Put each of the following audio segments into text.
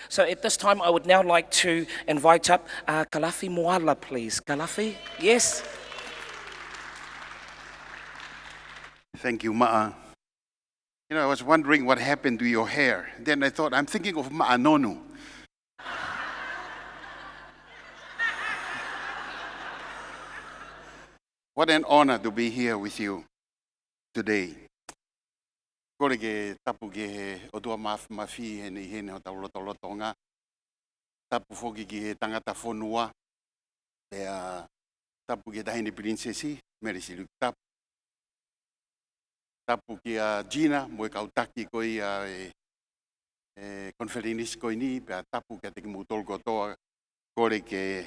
So at this time, I would now like to invite up Kalafi Moala, please. Kalafi, yes. Thank you, Ma'a. You know, I was wondering what happened to your hair. Then I thought, I'm thinking of Ma'a Nonu. What an honor to be here with you today. Kore ke tapu ke he o tua mafi he ni hene o taulotolotonga. Tapu foki ki he tangata whonua. Tapu ke tahini prinsesi, merisi luk tapu. Tapu ki a Gina, mo e kautaki koi a konferinis koi ni, pe a tapu ke teki mutol kotoa kore ke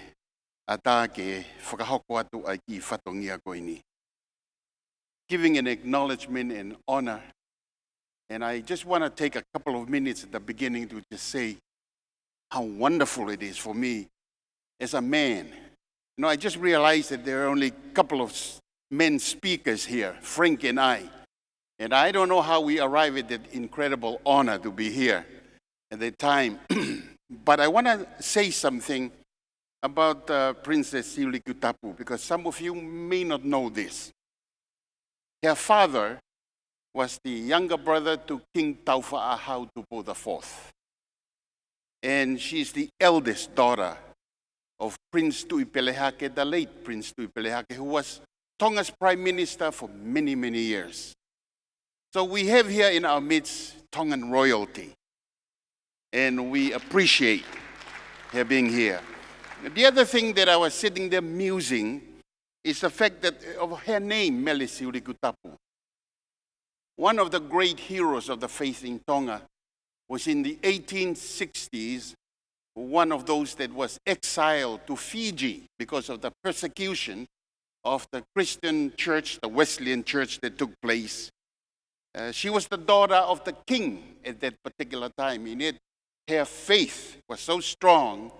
ata ke whakahoko atu ai ki whatongia koi ni. Giving an acknowledgement and honor. And I just want to take a couple of minutes at the beginning to just say how wonderful it is for me as a man. You know, I just realized that there are only a couple of men speakers here, Frank and I. And I don't know how we arrived at that incredible honor to be here at that time. But I want to say something about Princess Siulikutapu, because some of you may not know this. Her father was the younger brother to King Taufa'ahau Tupo IV. And she's the eldest daughter of Prince Tuipelehake, the late Prince Tuipelehake, who was Tonga's prime minister for many, many years. So we have here in our midst Tongan royalty, and we appreciate her being here. The other thing that I was sitting there musing is the fact that of her name, Mele Siulikutapu. One of the great heroes of the faith in Tonga was in the 1860s, one of those that was exiled to Fiji because of the persecution of the Christian church, the Wesleyan church that took place. She was the daughter of the king at that particular time. In it, her faith was so strong,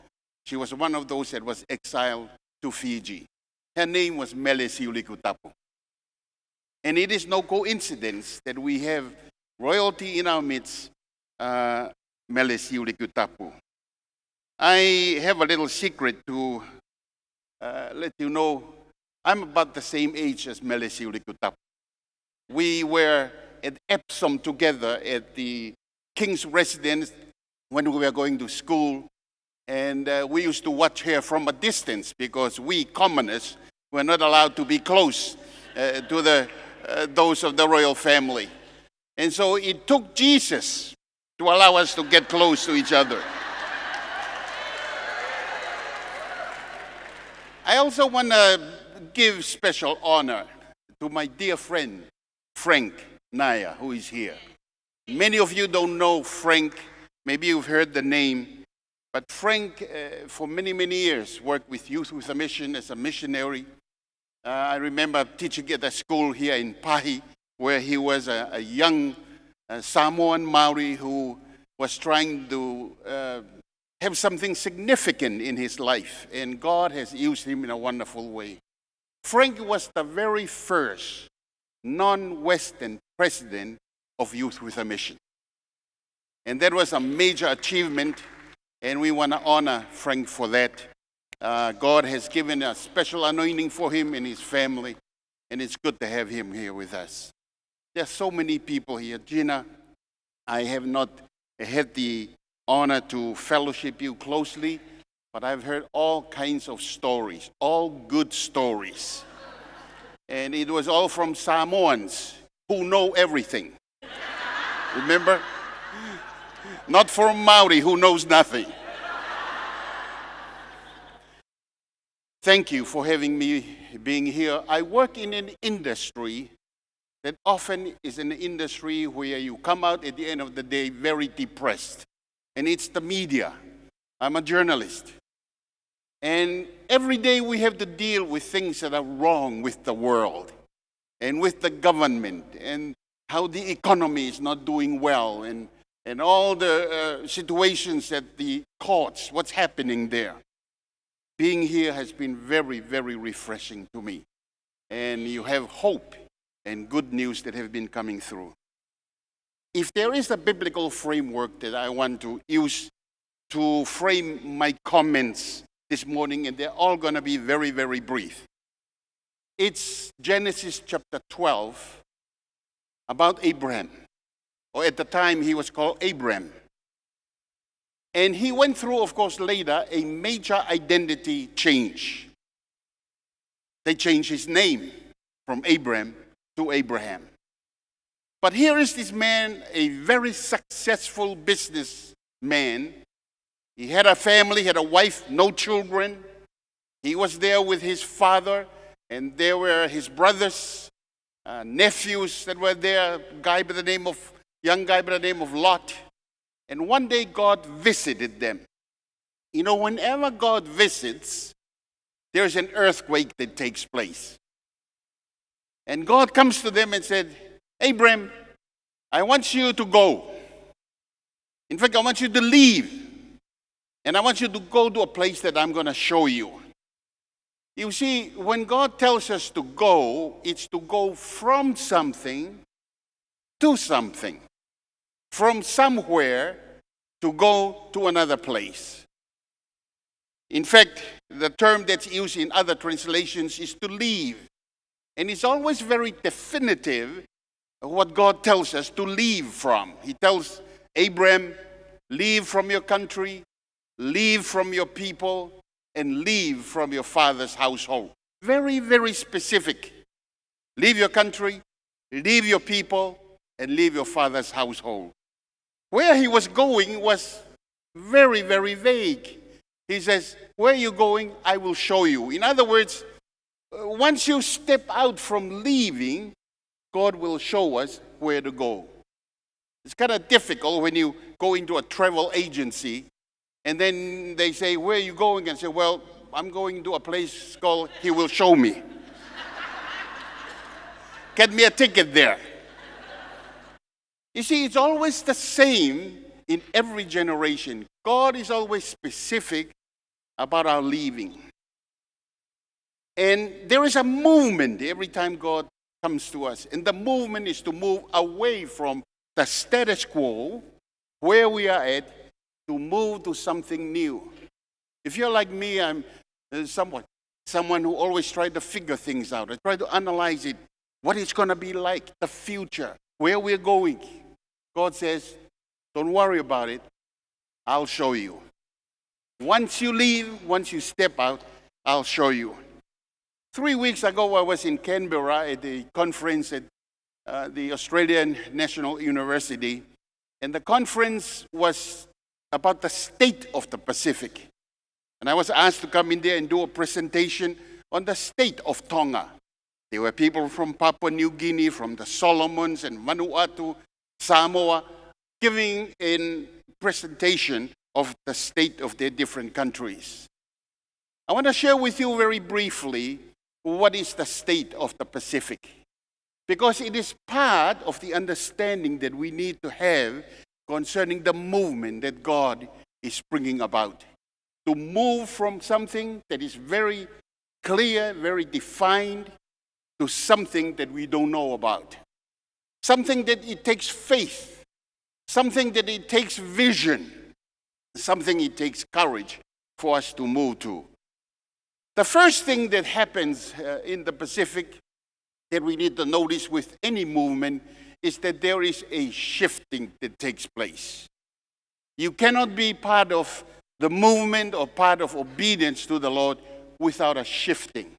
she was one of those that was exiled to Fiji. Her name was Mele Siulikutapu. And it is no coincidence that we have royalty in our midst, Mele Siulikutapu. I have a little secret to let you know. I'm about the same age as Mele Siulikutapu. We were at Epsom together at the king's residence when we were going to school. And we used to watch her from a distance because we commoners were not allowed to be close to those of the royal family. And so it took Jesus to allow us to get close to each other. I also want to give special honor to my dear friend, Frank Naya, who is here. Many of you don't know Frank. Maybe you've heard the name. But Frank, for many, many years, worked with Youth with a Mission as a missionary. I remember teaching at a school here in Pahi, where he was a young Samoan Maori who was trying to have something significant in his life. And God has used him in a wonderful way. Frank was the very first non-Western president of Youth with a Mission. And that was a major achievement, and we want to honor Frank for that. God has given a special anointing for him and his family, and it's good to have him here with us. There are so many people here. Gina, I have not had the honor to fellowship you closely, but I've heard all kinds of stories, all good stories. And it was all from Samoans who know everything. Remember? Not from Maori who knows nothing. Thank you for having me being here. I work in an industry that often is an industry where you come out at the end of the day very depressed. And it's the media. I'm a journalist. And every day we have to deal with things that are wrong with the world and with the government and how the economy is not doing well and all the situations at the courts, what's happening there. Being here has been very, very refreshing to me. and you have hope and good news that have been coming through. If there is a biblical framework that I want to use to frame my comments this morning, and they're all going to be very, very brief. It's Genesis chapter 12 about Abraham, or at the time he was called Abram. And he went through, of course, later a major identity change. They changed his name from Abram to Abraham. But here is this man, a very successful businessman. He had a family, had a wife, no children. He was there with his father, and there were his brothers, nephews that were there, young guy by the name of Lot. And one day God visited them. You know, whenever God visits, there's an earthquake that takes place. And God comes to them and said, Abram, I want you to go. In fact, I want you to leave. And I want you to go to a place that I'm going to show you. You see, when God tells us to go, it's to go from something to something. From somewhere to go to another place. In fact, the term that's used in other translations is to leave. And it's always very definitive what God tells us to leave from. He tells Abram, leave from your country, leave from your people, and leave from your father's household. Very, very specific. Leave your country, leave your people, and leave your father's household. Where he was going was very, very vague. He says, where are you going? I will show you. In other words, once you step out from leaving, God will show us where to go. It's kind of difficult when you go into a travel agency and then they say, where are you going? And say, well, I'm going to a place called He Will Show Me. Get me a ticket there. You see, it's always the same in every generation. God is always specific about our leaving. And there is a movement every time God comes to us. And the movement is to move away from the status quo, where we are at, to move to something new. If you're like me, I'm someone who always tries to figure things out. I try to analyze it, what it's going to be like, the future, where we're going. God says, don't worry about it. I'll show you. Once you leave, once you step out, I'll show you. 3 weeks ago, I was in Canberra at a conference at the Australian National University. And the conference was about the state of the Pacific. And I was asked to come in there and do a presentation on the state of Tonga. There were people from Papua New Guinea, from the Solomons and Vanuatu, Samoa, giving a presentation of the state of their different countries. I want to share with you very briefly what is the state of the Pacific, because it is part of the understanding that we need to have concerning the movement that God is bringing about. To move from something that is very clear, very defined, to something that we don't know about. Something that it takes faith, something that it takes vision, something it takes courage for us to move to. The first thing that happens in the Pacific that we need to notice with any movement is that there is a shifting that takes place. You cannot be part of the movement or part of obedience to the Lord without a shifting.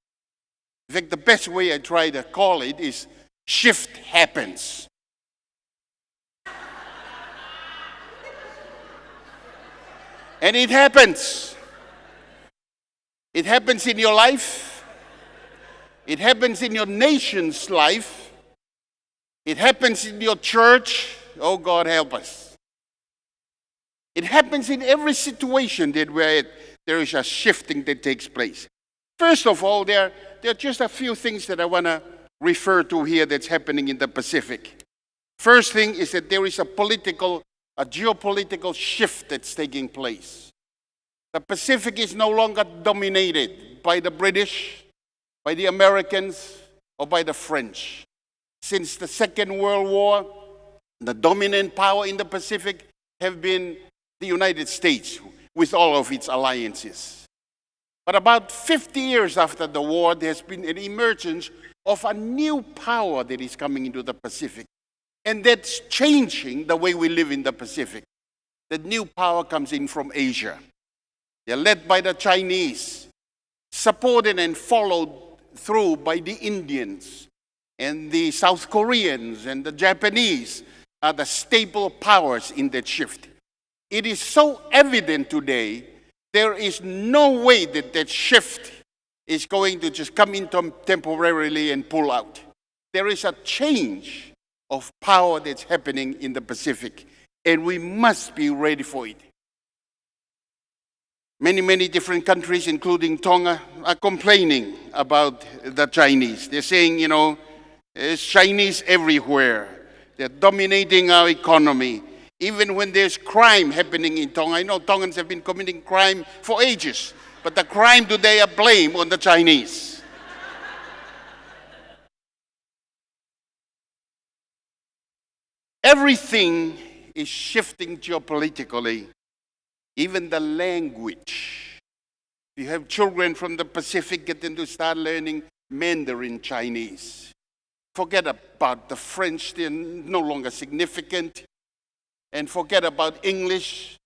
In fact, the best way I try to call it is shift happens. And it happens. It happens in your life. It happens in your nation's life. It happens in your church. Oh, God help us. It happens in every situation that where there is a shifting that takes place. First of all, there are just a few things that I want to refer to here that's happening in the Pacific. First thing is that there is a geopolitical shift that's taking place. The Pacific is no longer dominated by the British, by the Americans, or by the French. Since the Second World War, the dominant power in the Pacific have been the United States with all of its alliances. But about 50 years after the war, there's been an emergence of a new power that is coming into the Pacific. And that's changing the way we live in the Pacific. That new power comes in from Asia. They're led by the Chinese, supported and followed through by the Indians, and the South Koreans and the Japanese are the staple powers in that shift. It is so evident today, there is no way that that shift is going to just come in temporarily and pull out. There is a change of power that's happening in the Pacific, and we must be ready for it. Many different countries, including Tonga, are complaining about the Chinese. They're saying, there's Chinese everywhere. They're dominating our economy. Even when there's crime happening in Tonga, I know Tongans have been committing crime for ages, but the crime today are blamed on the Chinese. Everything is shifting geopolitically, even the language. If you have children from the Pacific, get them to start learning Mandarin Chinese. Forget about the French, they're no longer significant. And forget about English.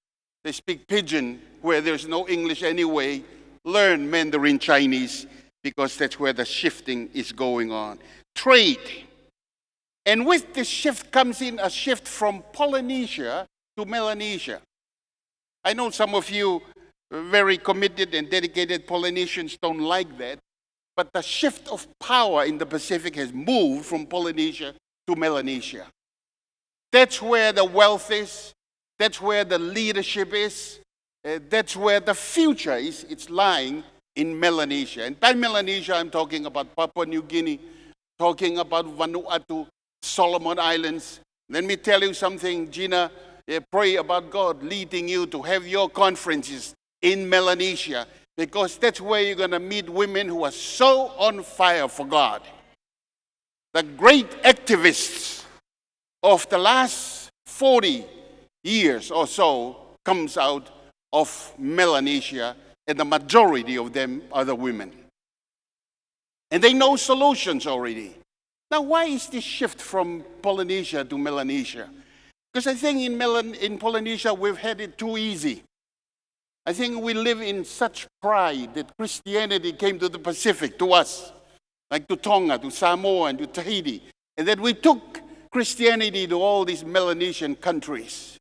They speak Pidgin where there's no English anyway. Learn Mandarin Chinese because that's where the shifting is going on. Trade. And with this shift comes in a shift from Polynesia to Melanesia. I know some of you very committed and dedicated Polynesians don't like that, but the shift of power in the Pacific has moved from Polynesia to Melanesia. That's where the wealth is. That's where the leadership is. That's where the future is. It's lying in Melanesia. And by Melanesia, I'm talking about Papua New Guinea, talking about Vanuatu, Solomon Islands. Let me tell you something, Gina. Pray about God leading you to have your conferences in Melanesia, because that's where you're going to meet women who are so on fire for God. The great activists of the last 40 years or so comes out of Melanesia, and the majority of them are the women. And they know solutions already. Now, why is this shift from Polynesia to Melanesia? Because I think in Polynesia, we've had it too easy. I think we live in such pride that Christianity came to the Pacific, to us, like to Tonga, to Samoa, and to Tahiti, and that we took Christianity to all these Melanesian countries.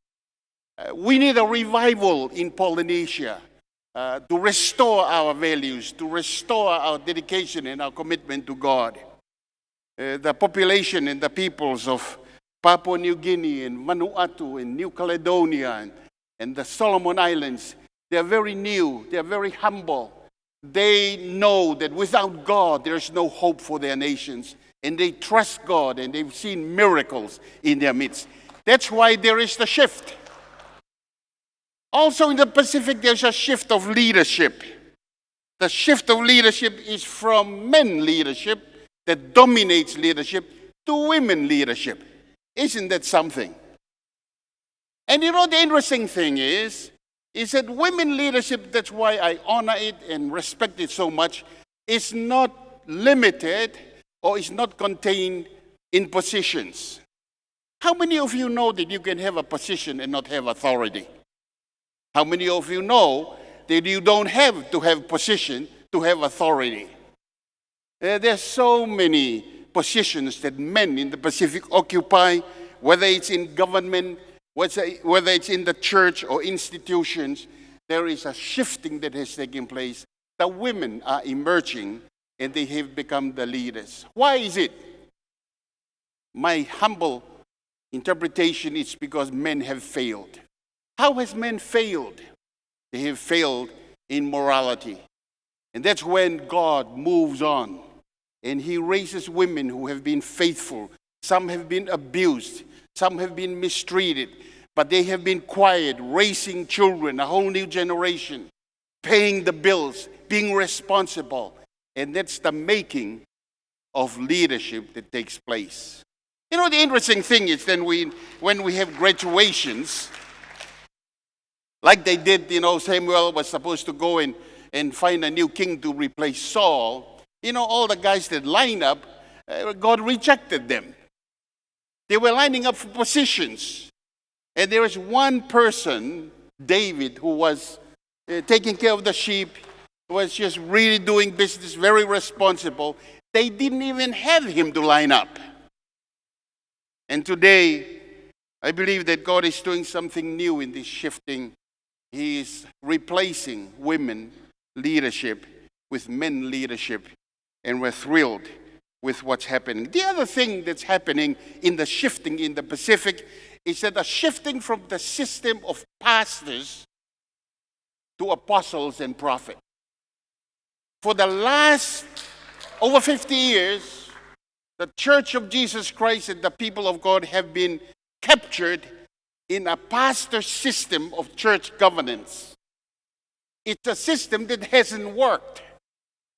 We need a revival in Polynesia to restore our values, to restore our dedication and our commitment to God. The population and the peoples of Papua New Guinea and Vanuatu and New Caledonia and the Solomon Islands, they are very new, they are very humble. They know that without God, there is no hope for their nations. And they trust God, and they've seen miracles in their midst. That's why there is the shift. Also in the Pacific, there's a shift of leadership. The shift of leadership is from men leadership that dominates leadership to women leadership. Isn't that something? And the interesting thing is that women leadership, that's why I honor it and respect it so much, is not limited or is not contained in positions. How many of you know that you can have a position and not have authority? How many of you know that you don't have to have position to have authority? There's so many positions that men in the Pacific occupy, whether it's in government, whether it's in the church or institutions. There is a shifting that has taken place. The women are emerging and they have become the leaders. Why is it? My humble interpretation is because men have failed. How has men failed? They have failed in morality. And that's when God moves on. And he raises women who have been faithful. Some have been abused. Some have been mistreated. But they have been quiet, raising children, a whole new generation, paying the bills, being responsible. And that's the making of leadership that takes place. You know, the interesting thing is then when we have graduations, like they did, Samuel was supposed to go and find a new king to replace Saul. All the guys that line up, God rejected them. They were lining up for positions. And there was one person, David, who was taking care of the sheep, was just really doing business, very responsible. They didn't even have him to line up. And today, I believe that God is doing something new in this shifting. He is replacing women leadership with men leadership. And we're thrilled with what's happening. The other thing that's happening in the shifting in the Pacific is that a shifting from the system of pastors to apostles and prophets. For the last over 50 years, the Church of Jesus Christ and the people of God have been captured in a pastor system of church governance. It's a system that hasn't worked.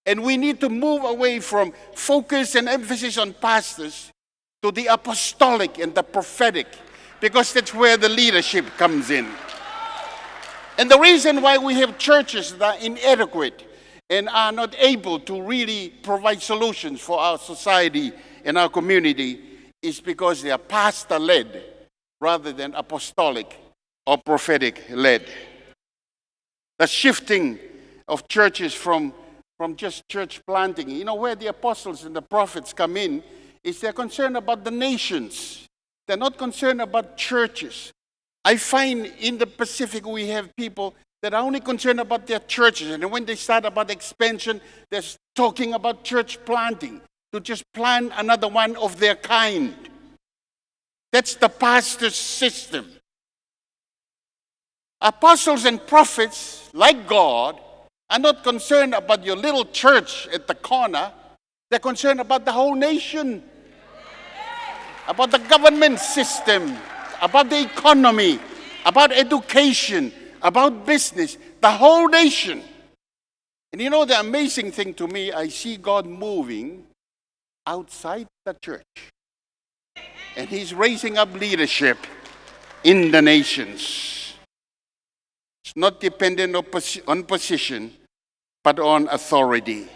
And we need to move away from focus and emphasis on pastors to the apostolic and the prophetic, because that's where the leadership comes in. And the reason why we have churches that are inadequate and are not able to really provide solutions for our society and our community is because they are pastor-led rather than apostolic or prophetic-led. The shifting of churches from just church planting, where the apostles and the prophets come in, is they're concerned about the nations. They're not concerned about churches. I find in the Pacific we have people that are only concerned about their churches. And when they start about expansion, they're talking about church planting, to just plant another one of their kind. That's the pastor's system. Apostles and prophets, like God, are not concerned about your little church at the corner. They're concerned about the whole nation, about the government system, about the economy, about education, about business, the whole nation. And the amazing thing to me, I see God moving outside the church. And He's raising up leadership in the nations. It's not dependent on position, but on authority.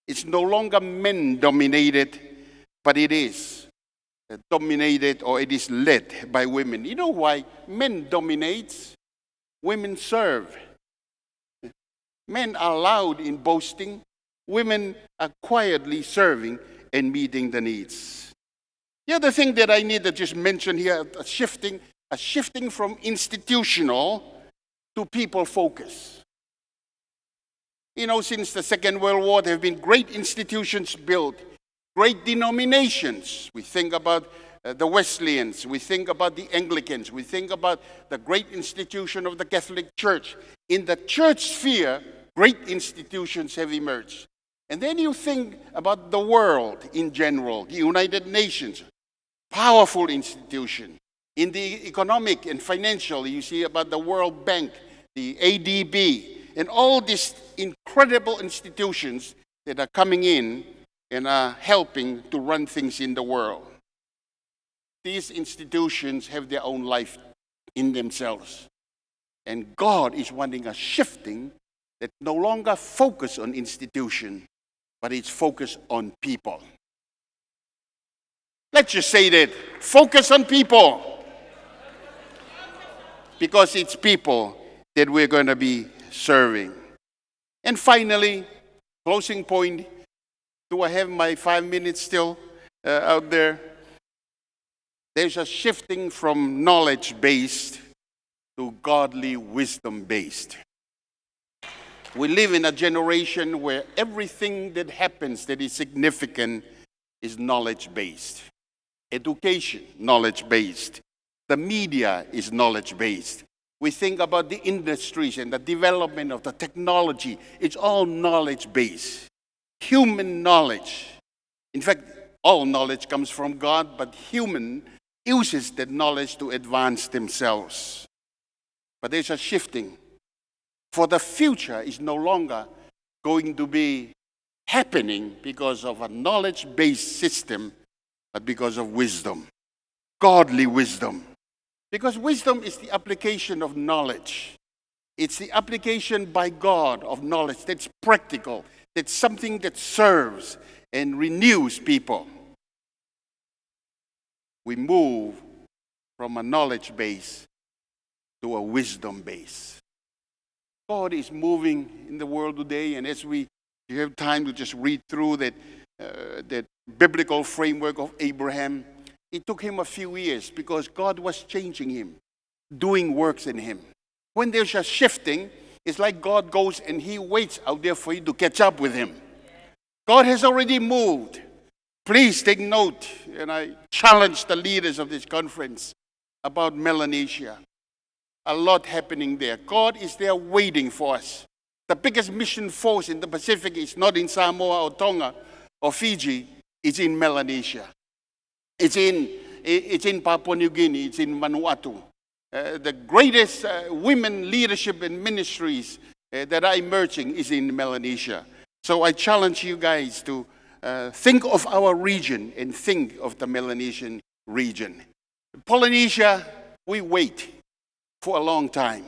It's no longer men-dominated, but it is dominated, or it is led by women. You know why? Men dominate, women serve. Men are loud in boasting. Women are quietly serving and meeting the needs. The other thing that I need to just mention here, a shifting from institutional to people focus. Since the Second World War, there have been great institutions built, great denominations. We think about the Wesleyans, we think about the Anglicans, we think about the great institution of the Catholic Church. In the church sphere, great institutions have emerged. And then you think about the world in general, the United Nations, powerful institution. In the economic and financial, you see about the World Bank, the ADB, and all these incredible institutions that are coming in and are helping to run things in the world. These institutions have their own life in themselves. And God is wanting a shifting that no longer focus on institution, but it's focused on people. Let's just say that, focus on people. Because it's people that we're going to be serving. And finally, closing point. Do I have my 5 minutes still out there? There's a shifting from knowledge-based to godly wisdom-based. We live in a generation where everything that happens that is significant is knowledge-based. Education, knowledge-based. The media is knowledge-based. We think about the industries and the development of the technology. It's all knowledge-based. Human knowledge. In fact, all knowledge comes from God, but human uses that knowledge to advance themselves. But there's a shifting. For the future is no longer going to be happening because of a knowledge-based system, but because of wisdom, godly wisdom. Because wisdom is the application of knowledge. It's the application by God of knowledge that's practical, that's something that serves and renews people. We move from a knowledge base to a wisdom base. God is moving in the world today, and as you have time to just read through that biblical framework of Abraham, it took him a few years because God was changing him, doing works in him. When there's a shifting, it's like God goes and he waits out there for you to catch up with him. God has already moved. Please take note, and I challenge the leaders of this conference about Melanesia. A lot happening there. God is there waiting for us. The biggest mission force in the Pacific is not in Samoa or Tonga or Fiji, it's in Melanesia. It's in Papua New Guinea, it's in Vanuatu. The greatest women leadership and ministries that are emerging is in Melanesia. So I challenge you guys to think of our region and think of the Melanesian region. Polynesia, we wait for a long time.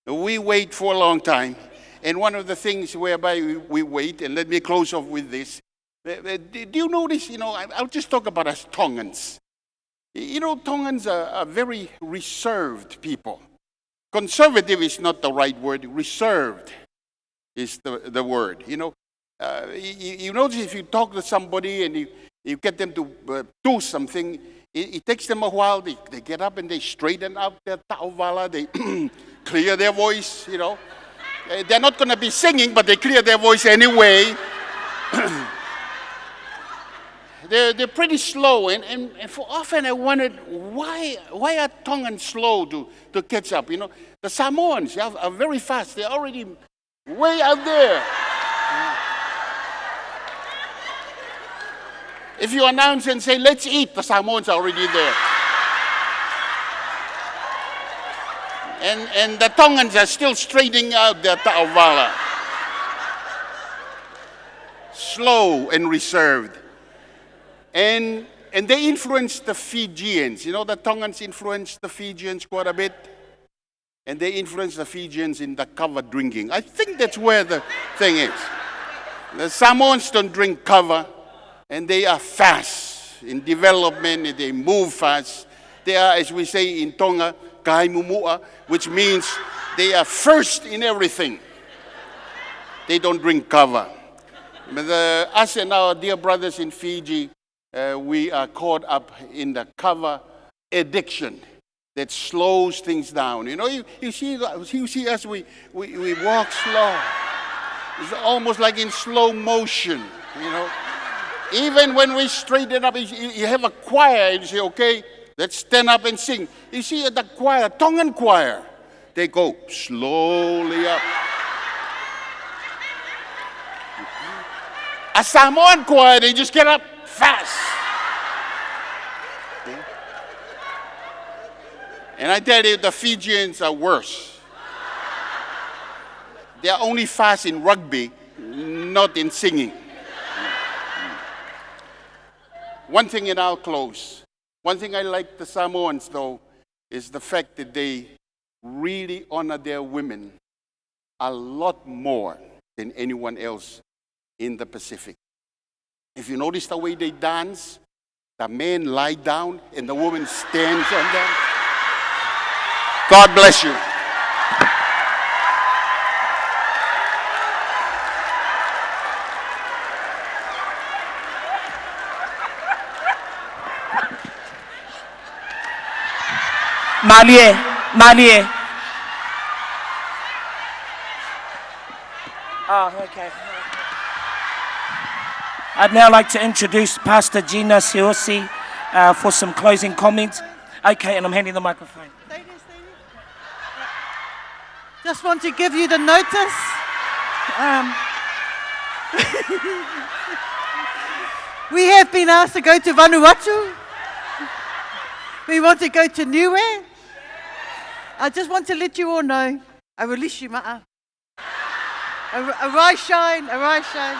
We wait for a long time. And one of the things whereby we wait, and let me close off with this. Do you notice, I'll just talk about us Tongans. Tongans are very reserved people. Conservative is not the right word. Reserved is the word. You notice if you talk to somebody and you get them to do something, it takes them a while. They get up and they straighten up their ta'ovala. They clear their voice, They're not going to be singing, but they clear their voice anyway. They're pretty slow, and for often I wondered why are Tongans slow to catch up? The Samoans are very fast. They're already way out there. If you announce and say, let's eat, the Samoans are already there. And the Tongans are still straightening out their ta'ovala. Slow and reserved. And they influenced the Fijians. The Tongans influenced the Fijians quite a bit. And they influenced the Fijians in the kava drinking. I think that's where the thing is. The Samoans don't drink kava. And they are fast in development, and they move fast. They are, as we say in Tonga, kaimumua, which means they are first in everything. They don't drink kava. But us and our dear brothers in Fiji, we are caught up in the kava addiction that slows things down. You see us, we walk slow. It's almost like in slow motion, Even when we straighten up, you have a choir and you say, okay, let's stand up and sing. You see the choir, Tongan choir, they go slowly up. A Samoan choir, they just get up fast. And I tell you, the Fijians are worse. They are only fast in rugby, not in singing. One thing, and I'll close. One thing I like the Samoans, though, is the fact that they really honor their women a lot more than anyone else in the Pacific. If you notice the way they dance, the men lie down and the woman stands on them. God bless you. Malie. Oh, okay. I'd now like to introduce Pastor Gina Siosi for some closing comments. Okay, and I'm handing the microphone. Ladies. Just want to give you the notice. We have been asked to go to Vanuatu. We want to go to Niue. I just want to let you all know, I release you, ma'a. Arise, shine, arise, shine.